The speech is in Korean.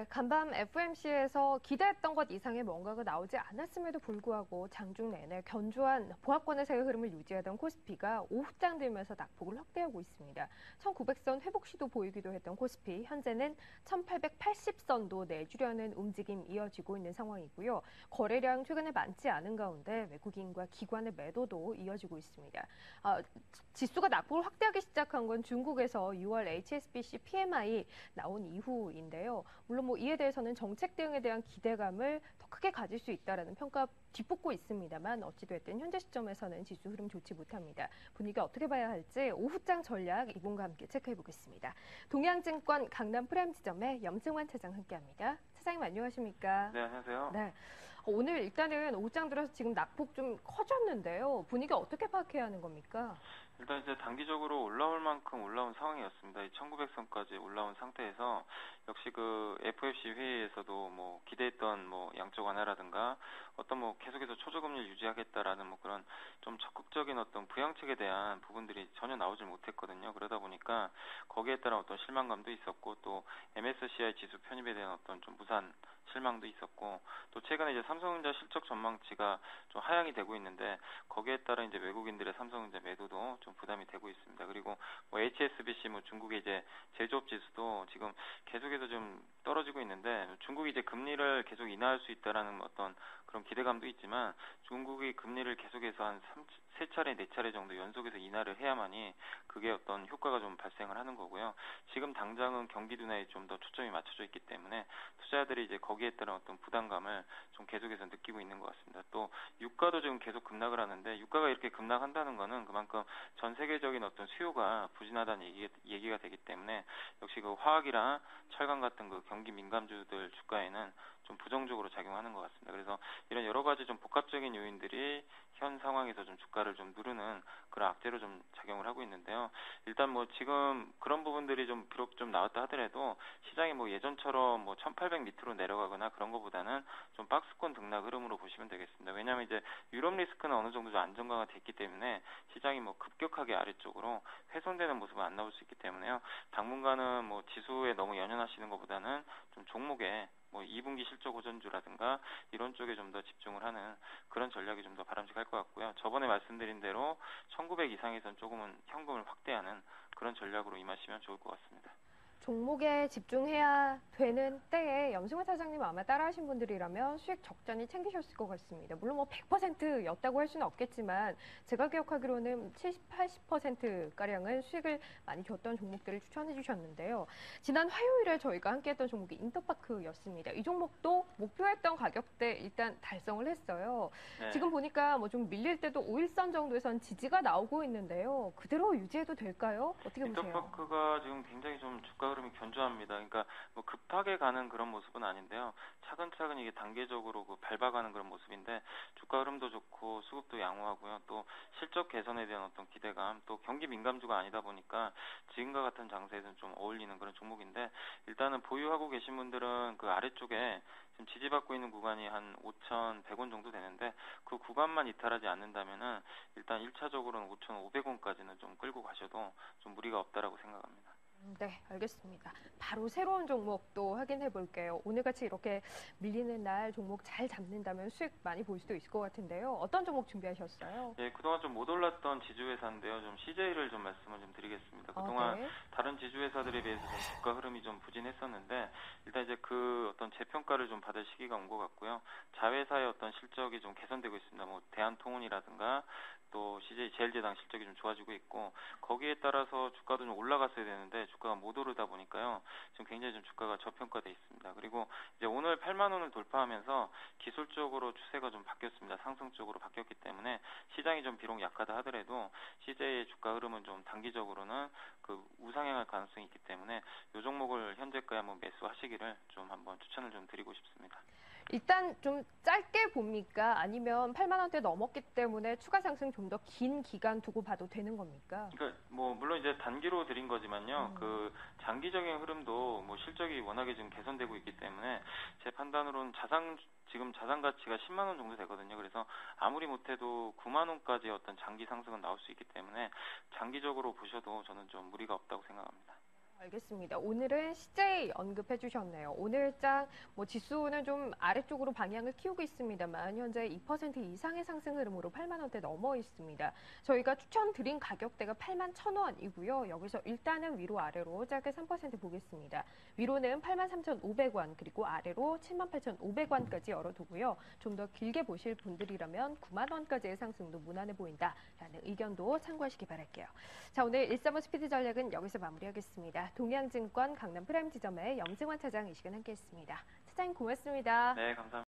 네, 간밤 FOMC에서 기대했던 것 이상의 뭔가가 나오지 않았음에도 불구하고 장중 내내 견조한 보합권에서의 흐름을 유지하던 코스피가 오후장 되면서 낙폭을 확대하고 있습니다. 1900선 회복 시도 보이기도 했던 코스피, 현재는 1880선도 내주려는 움직임 이어지고 있는 상황이고요. 거래량 최근에 많지 않은 가운데 외국인과 기관의 매도도 이어지고 있습니다. 지수가 낙폭을 확대하기 시작한 건 중국에서 6월 HSBC PMI 나온 이후인데요. 물론 이에 대해서는 정책 대응에 대한 기대감을 더 크게 가질 수 있다라는 평가 뒷붙고 있습니다만 어찌됐든 현재 시점에서는 지수 흐름 좋지 못합니다. 분위기 어떻게 봐야 할지 오후장 전략 이분과 함께 체크해 보겠습니다. 동양증권 강남 프라임 지점의 염승환 차장 함께합니다. 차장님 안녕하십니까? 네, 안녕하세요. 네, 오늘 일단은 오후장 들어서 지금 낙폭 좀 커졌는데요. 분위기 어떻게 파악해야 하는 겁니까? 일단 이제 단기적으로 올라올 만큼 올라온 상황이었습니다. 이 1900선까지 올라온 상태에서 역시 그 FOMC 회의에서도 기대했던 양적 완화라든가 어떤 계속해서 초저금리를 유지하겠다라는 그런 좀 적극적인 어떤 부양책에 대한 부분들이 전혀 나오질 못했거든요. 그러다 보니까 거기에 따른 어떤 실망감도 있었고 또 MSCI 지수 편입에 대한 어떤 좀 무산 실망도 있었고 또 최근에 이제 삼성전자 실적 전망치가 좀 하향이 되고 있는데 거기에 따른 이제 외국인들의 삼성전자 매도도 좀 부담이 되고 있습니다. 그리고 HSBC 중국의 이제 제조업 지수도 지금 계속해서 좀 떨어지고 있는데 중국이 이제 금리를 계속 인하할 수 있다라는 어떤 그런 기대감도 있지만 중국이 금리를 계속해서 한 3차례, 4차례 정도 연속해서 인하를 해야만이 그게 어떤 효과가 좀 발생을 하는 거고요. 지금 당장은 경기 둔화에 좀 더 초점이 맞춰져 있기 때문에 투자자들이 이제 거기에 따른 어떤 부담감을 좀 계속해서 느끼고 있는 것 같습니다. 또 유가도 지금 계속 급락을 하는데 유가가 이렇게 급락한다는 거는 그만큼 전 세계적인 어떤 수요가 부진하다는 얘기가 되기 때문에 역시 그 화학이나 철강 같은 그 경기 민감주들 주가에는 좀 부정적으로 작용하는 것 같습니다. 그래서 이런 여러 가지 좀 복합적인 요인들이 현 상황에서 좀 주가를 좀 누르는 그런 악재로 좀 작용을 하고 있는데요. 일단 지금 그런 부분들이 좀 비록 좀 나왔다 하더라도 시장이 예전처럼 1800 밑으로 내려가거나 그런 것보다는 좀 박스권 등락 흐름으로 보시면 되겠습니다. 왜냐하면 이제 유럽 리스크는 어느 정도 좀 안정화가 됐기 때문에 시장이 급격하게 아래쪽으로 훼손되는 모습은 안 나올 수 있기 때문에요. 당분간은 지수에 너무 연연하시는 것보다는 좀 종목에 2분기 실적 호전주라든가 이런 쪽에 좀 더 집중을 하는 그런 전략이 좀 더 바람직할 것 같고요. 저번에 말씀드린 대로 1900 이상에선 조금은 현금을 확대하는 그런 전략으로 임하시면 좋을 것 같습니다. 종목에 집중해야 되는 때에 염승환 차장님 아마 따라하신 분들이라면 수익 적잖이 챙기셨을 것 같습니다. 물론 100%였다고 할 수는 없겠지만 제가 기억하기로는 70, 80%가량은 수익을 많이 줬던 종목들을 추천해 주셨는데요. 지난 화요일에 저희가 함께했던 종목이 인터파크였습니다. 이 종목도 목표했던 가격대 일단 달성을 했어요. 네. 지금 보니까 좀 밀릴 때도 5일선 정도에선 지지가 나오고 있는데요. 그대로 유지해도 될까요? 어떻게 보세요? 인터파크가 지금 굉장히 좀 주가 흐름이 견조합니다. 그러니까 급하게 가는 그런 모습은 아닌데요. 차근차근 이게 단계적으로 밟아가는 그런 모습인데 주가 흐름도 좋고 수급도 양호하고요. 또 실적 개선에 대한 어떤 기대감, 또 경기 민감주가 아니다 보니까 지금과 같은 장세에서는 좀 어울리는 그런 종목인데 일단은 보유하고 계신 분들은 그 아래쪽에 지금 지지받고 있는 구간이 한 5,100원 정도 되는데 그 구간만 이탈하지 않는다면은 일단 1차적으로는 5,500원까지는 좀 끌고 가셔도 좀 무리가 없다라고 생각합니다. 네, 알겠습니다. 바로 새로운 종목도 확인해 볼게요. 오늘같이 이렇게 밀리는 날 종목 잘 잡는다면 수익 많이 볼 수도 있을 것 같은데요. 어떤 종목 준비하셨어요? 네, 그동안 좀 못 올랐던 지주회사인데요. 좀 CJ를 좀 말씀을 좀 드리겠습니다. 그동안 네. 다른 지주회사들에 비해서 좀 주가 흐름이 좀 부진했었는데 일단 이제 그 어떤 재평가를 좀 받을 시기가 온 것 같고요. 자회사의 어떤 실적이 좀 개선되고 있습니다. 대한통운이라든가 또 CJ 제일제당 실적이 좀 좋아지고 있고 거기에 따라서 주가도 좀 올라갔어야 되는데 주가가 못 오르다 보니까요. 지금 굉장히 좀 주가가 저평가돼 있습니다. 그리고 이제 오늘 8만 원을 돌파하면서 기술적으로 추세가 좀 바뀌었습니다. 상승 쪽으로 바뀌었기 때문에 시장이 좀 비록 약하다 하더라도 CJ의 주가 흐름은 좀 단기적으로는 그 우상향할 가능성이 있기 때문에 이 종목을 현재가에 한번 매수하시기를 좀 한번 추천을 좀 드리고 싶습니다. 일단 좀 짧게 봅니까? 아니면 8만 원대 넘었기 때문에 추가 상승 좀 더 긴 기간 두고 봐도 되는 겁니까? 그러니까 물론 이제 단기로 드린 거지만요. 그 장기적인 흐름도 실적이 워낙에 지금 개선되고 있기 때문에 제 판단으로는 지금 자산 가치가 10만 원 정도 되거든요. 그래서 아무리 못해도 9만 원까지 어떤 장기 상승은 나올 수 있기 때문에 장기적으로 보셔도 저는 좀 무리가 없다고 생각합니다. 알겠습니다. 오늘은 CJ 언급해 주셨네요. 오늘장 지수는 좀 아래쪽으로 방향을 키우고 있습니다만 현재 2% 이상의 상승 흐름으로 8만 원대 넘어 있습니다. 저희가 추천드린 가격대가 8만 1,000원이고요. 여기서 일단은 위로 아래로 짧게 3% 보겠습니다. 위로는 8만 3,500원 그리고 아래로 7만 8,500원까지 열어두고요. 좀 더 길게 보실 분들이라면 9만 원까지의 상승도 무난해 보인다라는 의견도 참고하시기 바랄게요. 자, 오늘 135 스피드 전략은 여기서 마무리하겠습니다. 동양증권 강남 프라임 지점의 염승환 차장 이 시간 함께했습니다. 차장님 고맙습니다. 네, 감사합니다.